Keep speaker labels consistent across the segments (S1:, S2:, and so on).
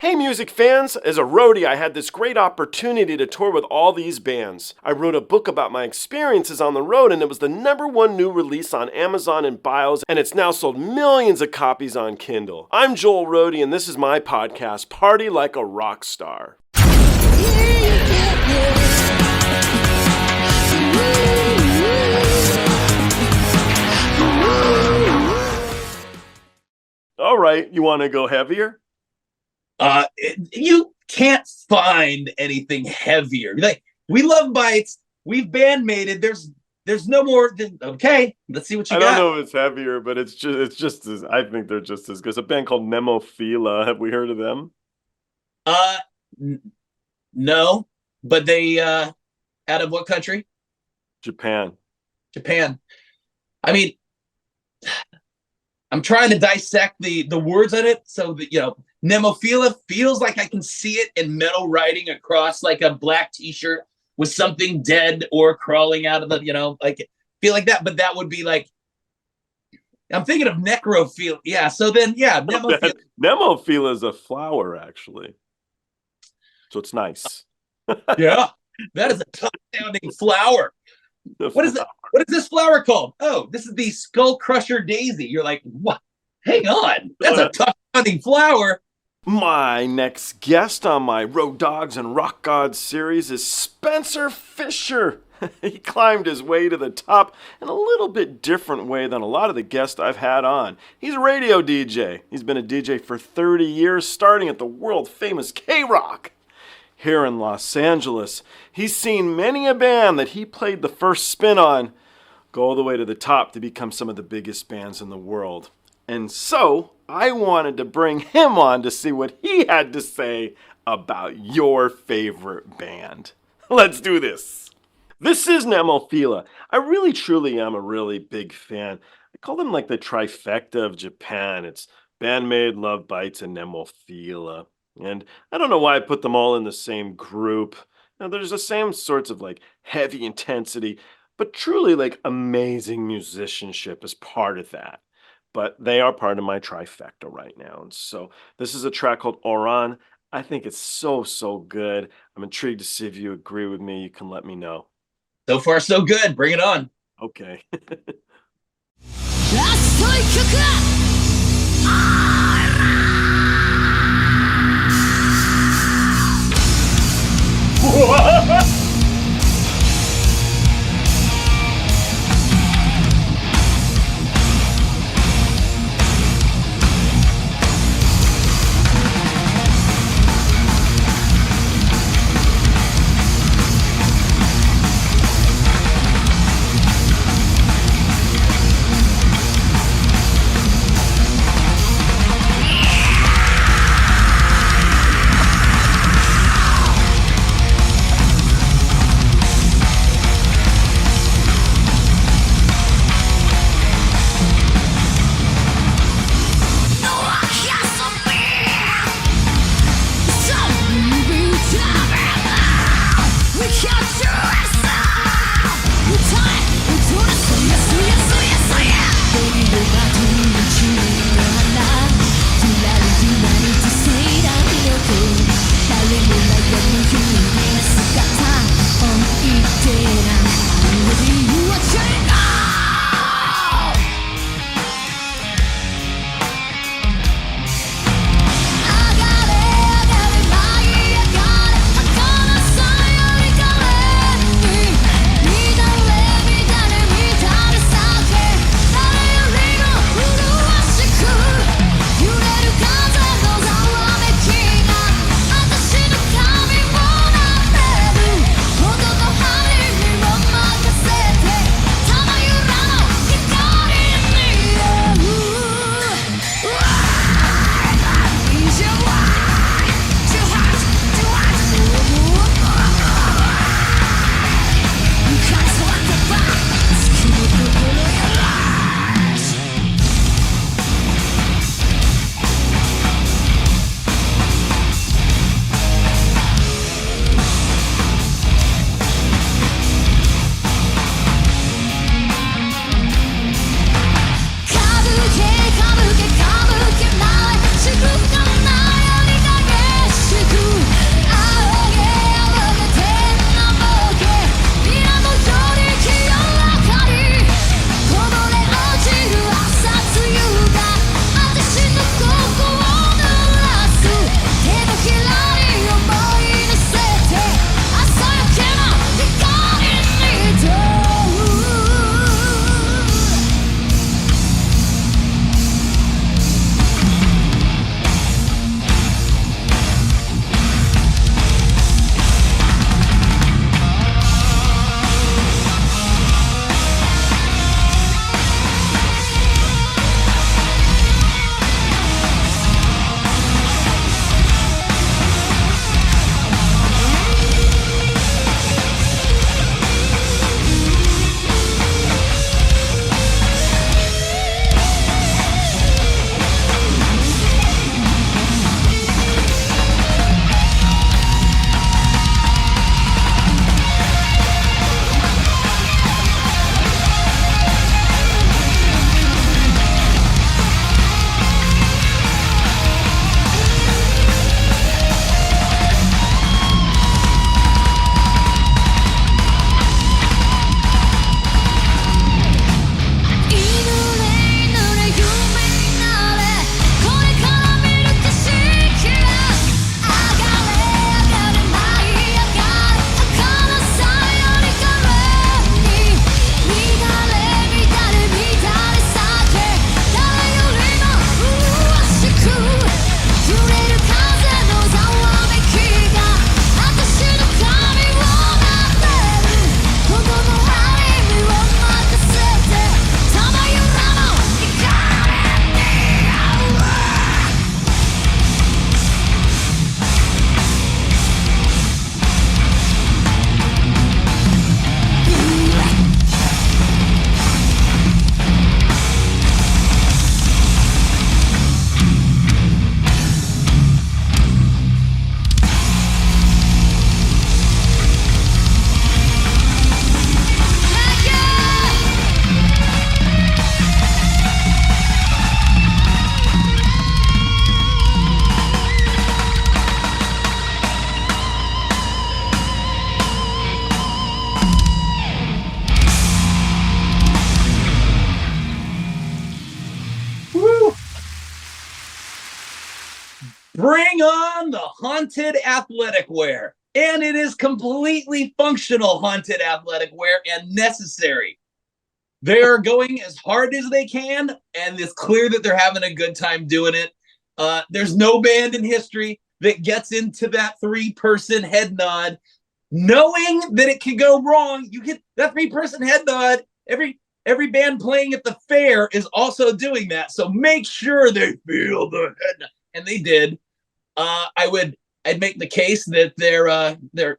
S1: Hey music fans, as a roadie I had this great opportunity to tour with all these bands. I wrote a book about my experiences on the road and it was the #1 new release on Amazon and Bios and it's now sold millions of copies on Kindle. I'm Joel Roadie and this is my podcast, Party Like a Rock Star. All right, you want to go heavier?
S2: You can't find anything heavier. Like, we love bites. We've bandmated. There's no more than okay. Let's see what you got.
S1: I don't know if it's heavier, but it's just as I think they're just as good. It's a band called NEMOPHILA. Have we heard of them?
S2: No, but they out of what country?
S1: Japan. I
S2: mean, I'm trying to dissect the words on it so that, you know, NEMOPHILA feels like I can see it in metal writing across like a black t-shirt with something dead or crawling out of the, you know, like feel like that. But that would be like, I'm thinking of necrophila. Yeah. So then, yeah.
S1: NEMOPHILA is a flower, actually. So it's nice.
S2: Yeah. That is a tough sounding flower. What is it? What is this flower called? Oh, this is the Skull Crusher Daisy. You're like, what? Hang on. That's a tough sounding flower.
S1: My next guest on my Road Dogs and Rock Gods series is Spencer Fischer. He climbed his way to the top in a little bit different way than a lot of the guests I've had on. He's a radio DJ. He's been a DJ for 30 years, starting at the world-famous KROQ. Here in Los Angeles, he's seen many a band that he played the first spin on go all the way to the top to become some of the biggest bands in the world. And so, I wanted to bring him on to see what he had to say about your favorite band. Let's do this. This is NEMOPHILA. I really, truly am a really big fan. I call them like the trifecta of Japan. It's Bandmade, Love Bites, and NEMOPHILA. And I don't know why I put them all in the same group. Now, there's the same sorts of like heavy intensity, but truly like amazing musicianship is part of that. But they are part of my trifecta right now. And so this is a track called OIRAN. I think it's so, so good. I'm intrigued to see if you agree with me. You can let me know.
S2: So far, so good. Bring it on.
S1: Okay.
S2: bring on the haunted athletic wear. And it is completely functional haunted athletic wear and necessary. They're going as hard as they can, and it's clear that they're having a good time doing it. There's no band in history that gets into that 3-person head nod, knowing that it could go wrong. You get that 3-person head nod. Every band playing at the fair is also doing that. So make sure they feel the head nod. And they did. I'd make the case that they're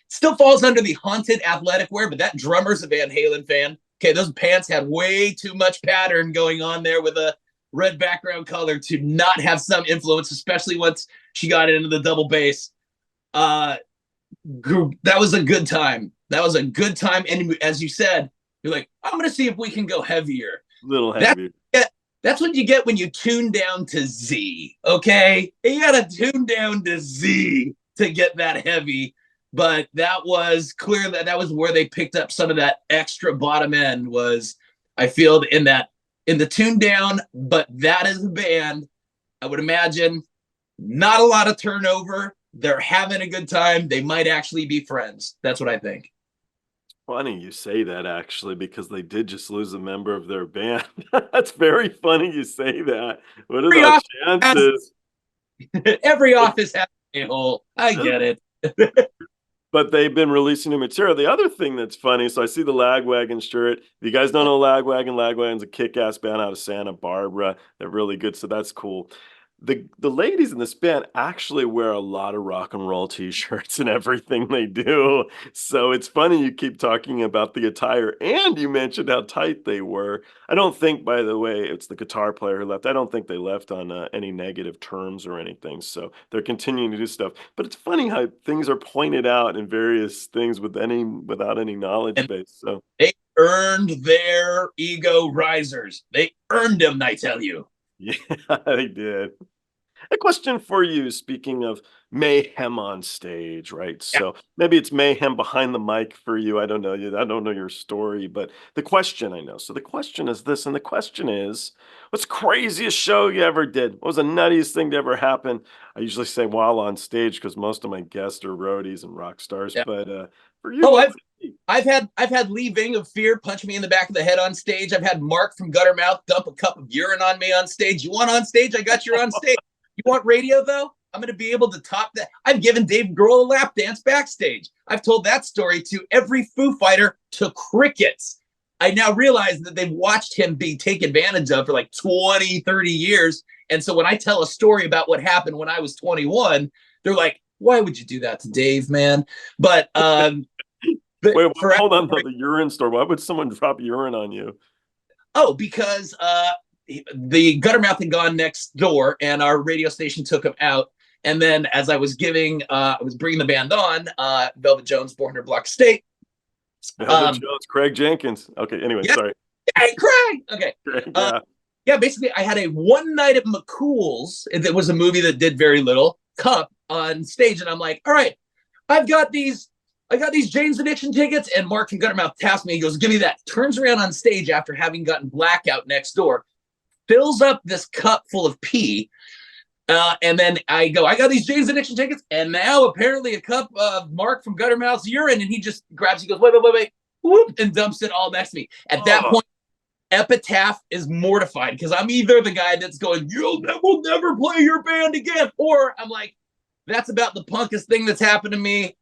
S2: still falls under the haunted athletic wear, but that drummer's a Van Halen fan. Okay, those pants had way too much pattern going on there with a red background color to not have some influence, especially once she got into the double bass. That was a good time. That was a good time. And as you said, you're like, I'm going to see if we can go heavier.
S1: A little heavier.
S2: That's what you get when you tune down to Z, okay? You got to tune down to Z to get that heavy. But that was clear that was where they picked up some of that extra bottom end was, I feel, in the tune down. But that is a band, I would imagine, not a lot of turnover. They're having a good time. They might actually be friends. That's what I think.
S1: Funny you say that, actually, because they did just lose a member of their band. That's very funny you say that. What are those chances?
S2: Every office has a hole. I get it.
S1: But they've been releasing new material. The other thing that's funny, so I see the Lagwagon shirt. If you guys don't know Lagwagon's a kick-ass band out of Santa Barbara. They're really good, so that's cool. The ladies in this band actually wear a lot of rock and roll t-shirts and everything they do. So it's funny you keep talking about the attire, and you mentioned how tight they were. I don't think, by the way, it's the guitar player who left. I don't think they left on any negative terms or anything. So they're continuing to do stuff. But it's funny how things are pointed out in various things without any knowledge base. So
S2: they earned their ego risers. They earned them, I tell you.
S1: Yeah, they did. A question for you, speaking of mayhem on stage, right? So maybe it's mayhem behind the mic for you. I don't know you. I don't know your story, but the question I know. So the question is this, and the question is, what's the craziest show you ever did? What was the nuttiest thing to ever happen? I usually say while on stage because most of my guests are roadies and rock stars, but for you,
S2: I've had Lee Ving of Fear punch me in the back of the head on stage. I've had Mark from Guttermouth dump a cup of urine on me on stage. You want on stage? I got you on stage. You want radio, though? I'm going to be able to top that. I've given Dave Grohl a lap dance backstage. I've told that story to every Foo Fighter to crickets. I now realize that they've watched him be taken advantage of for like 20, 30 years. And so when I tell a story about what happened when I was 21, they're like, why would you do that to Dave, man? But
S1: wait, hold on, the urine story. Why would someone drop urine on you?
S2: Oh, because the Guttermouth had gone next door, and our radio station took him out. And then, as I was bringing the band on, Velvet Jones, 400 Block State.
S1: Velvet Jones, Craig Jenkins. Okay, anyway, sorry.
S2: Hey, Craig. Okay.
S1: Craig,
S2: basically, I had a one night at McCool's. It was a movie that did very little. Cup on stage, and I'm like, all right, I got these Jane's Addiction tickets, and Mark from Guttermouth tasked me. He goes, give me that. Turns around on stage after having gotten blackout next door, fills up this cup full of pee, and then I go, I got these Jane's Addiction tickets, and now apparently a cup of Mark from Guttermouth's urine, and he just grabs, he goes, wait, whoop, and dumps it all next to me. At that point, Epitaph is mortified because I'm either the guy that's going, we'll never play your band again, or I'm like, that's about the punkest thing that's happened to me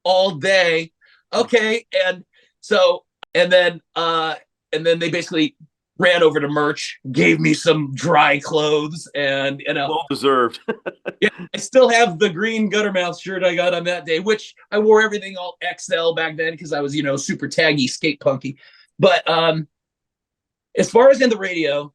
S2: all day. Okay. And then they basically ran over to merch, gave me some dry clothes, and
S1: well deserved.
S2: Yeah, I still have the green Guttermouth shirt I got on that day, which I wore everything all XL back then because I was, super taggy, skate punky. But as far as in the radio,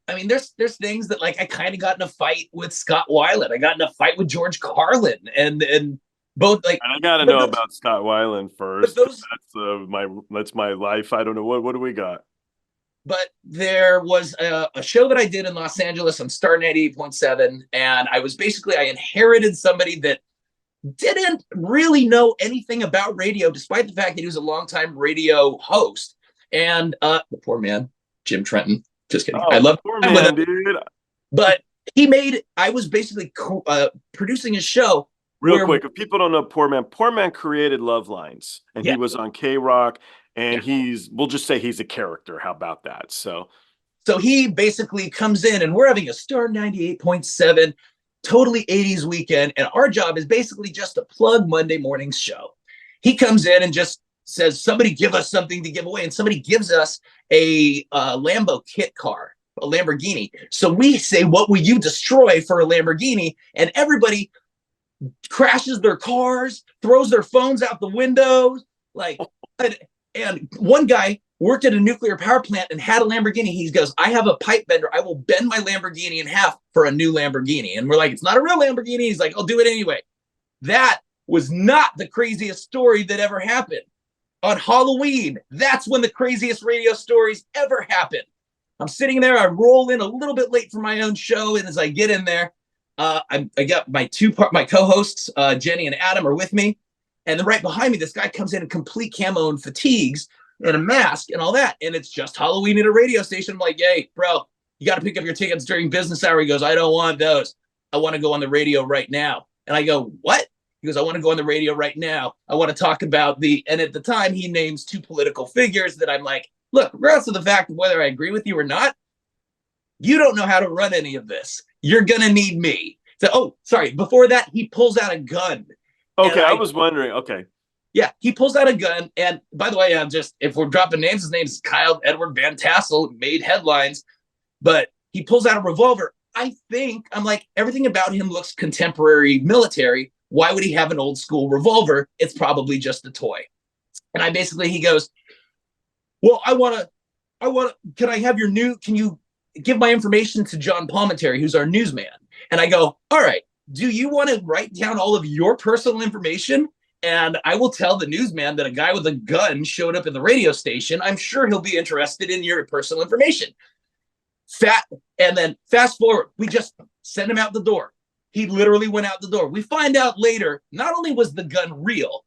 S2: I mean, there's things that, like, I kind of got in a fight with Scott Weiland. I got in a fight with George Carlin, and both, like.
S1: And I got to know about Scott Weiland first. That's my life. I don't know what do we got.
S2: But there was a show that I did in Los Angeles on Star 98.7, and I inherited somebody that didn't really know anything about radio, despite the fact that he was a longtime radio host. And the poor man, Jim Trenton. Just kidding. I love
S1: poor man, dude.
S2: But I was basically producing a show.
S1: Real quick, if people don't know Poor Man created Love Lines, and
S2: Yeah.
S1: he was on KROQ, and we'll just say he's a character. How about that? So
S2: he basically comes in, and we're having a Star 98.7, totally 80s weekend, and our job is basically just to plug Monday morning's show. He comes in and just says, somebody give us something to give away, and somebody gives us a Lambo kit car, a Lamborghini. So we say, what will you destroy for a Lamborghini? And everybody crashes their cars, throws their phones out the windows, and one guy worked at a nuclear power plant and had a Lamborghini. He goes, I have a pipe bender. I will bend my Lamborghini in half for a new Lamborghini. And we're like, it's not a real Lamborghini. He's like, I'll do it anyway. That was not the craziest story that ever happened. On Halloween, that's when the craziest radio stories ever happen. I'm sitting there, I roll in a little bit late for my own show, and as I get in there, I got my co-hosts, Jenny and Adam, are with me, and then right behind me, this guy comes in complete camo and fatigues and a mask and all that, and it's just Halloween at a radio station. I'm like, hey, bro, you got to pick up your tickets during business hour. He goes, I don't want those. I want to go on the radio right now. And I go, what? He goes, I want to go on the radio right now. I want to talk about and at the time, he names two political figures that I'm like, look, regardless of the fact of whether I agree with you or not, you don't know how to run any of this. You're going to need me. So, before that, he pulls out a gun.
S1: Okay, I was wondering, okay.
S2: Yeah, he pulls out a gun. And by the way, if we're dropping names, his name is Kyle Edward Van Tassel, made headlines. But he pulls out a revolver. I'm like, everything about him looks contemporary military. Why would he have an old school revolver? It's probably just a toy. And he goes, well, can you give my information to John Palmentary, who's our newsman? And I go, all right, do you want to write down all of your personal information? And I will tell the newsman that a guy with a gun showed up at the radio station. I'm sure he'll be interested in your personal information. And then fast forward, we just send him out the door. He literally went out the door. We find out later, not only was the gun real,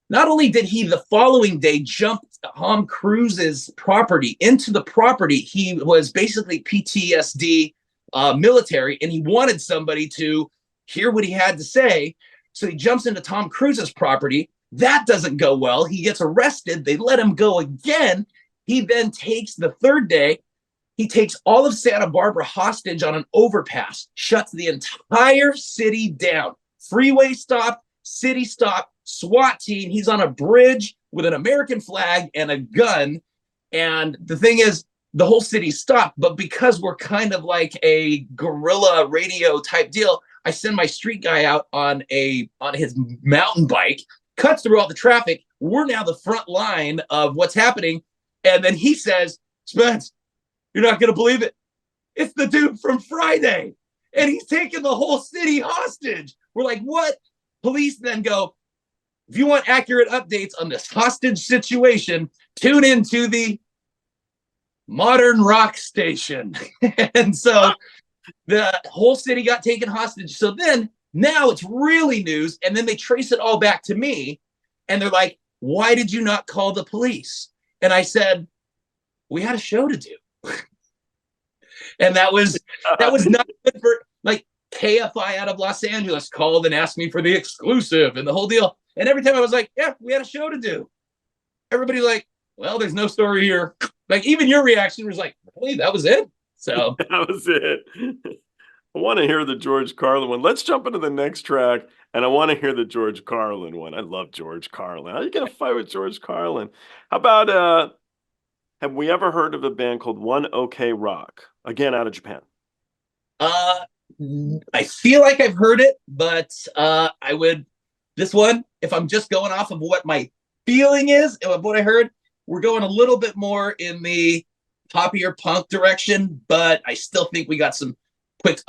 S2: not only did he the following day jump Tom Cruise's property into the property, he was basically PTSD military, and he wanted somebody to hear what he had to say. So he jumps into Tom Cruise's property. That doesn't go well. He gets arrested. They let him go again. He then takes the third day. He takes all of Santa Barbara hostage on an overpass, shuts the entire city down. Freeway stop, city stop, SWAT team. He's on a bridge with an American flag and a gun. And the thing is, the whole city stopped. But because we're kind of like a guerrilla radio type deal, I send my street guy out on his mountain bike, cuts through all the traffic. We're now the front line of what's happening. And then he says, Spence, you're not going to believe it. It's the dude from Friday. And he's taking the whole city hostage. We're like, what? Police then go, if you want accurate updates on this hostage situation, tune into the Modern Rock Station. And so the whole city got taken hostage. So then now it's really news. And then they trace it all back to me. And they're like, why did you not call the police? And I said, we had a show to do. And that was not good for, like, KFI out of Los Angeles called and asked me for the exclusive and the whole deal. And every time I was like, yeah, we had a show to do. Everybody like, well, there's no story here. Like, even your reaction was like, really? That was it? So
S1: that was it. I want to hear the George Carlin one. Let's jump into the next track, and I want to hear the George Carlin one. I love George Carlin. How are you going to fight with George Carlin? How about, have we ever heard of a band called One OK Rock? Again, out of Japan.
S2: I feel like I've heard it, but this one, if I'm just going off of what my feeling is and what I heard, we're going a little bit more in the poppier punk direction, but I still think we got some quick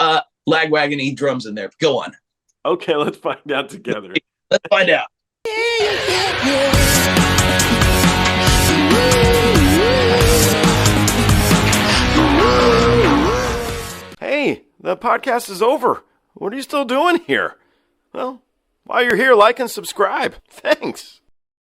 S2: lagwagon-y drums in there. Go on.
S1: Okay, let's find out together.
S2: Let's find out.
S1: Hey, the podcast is over. What are you still doing here? Well, while you're here, like and subscribe. Thanks.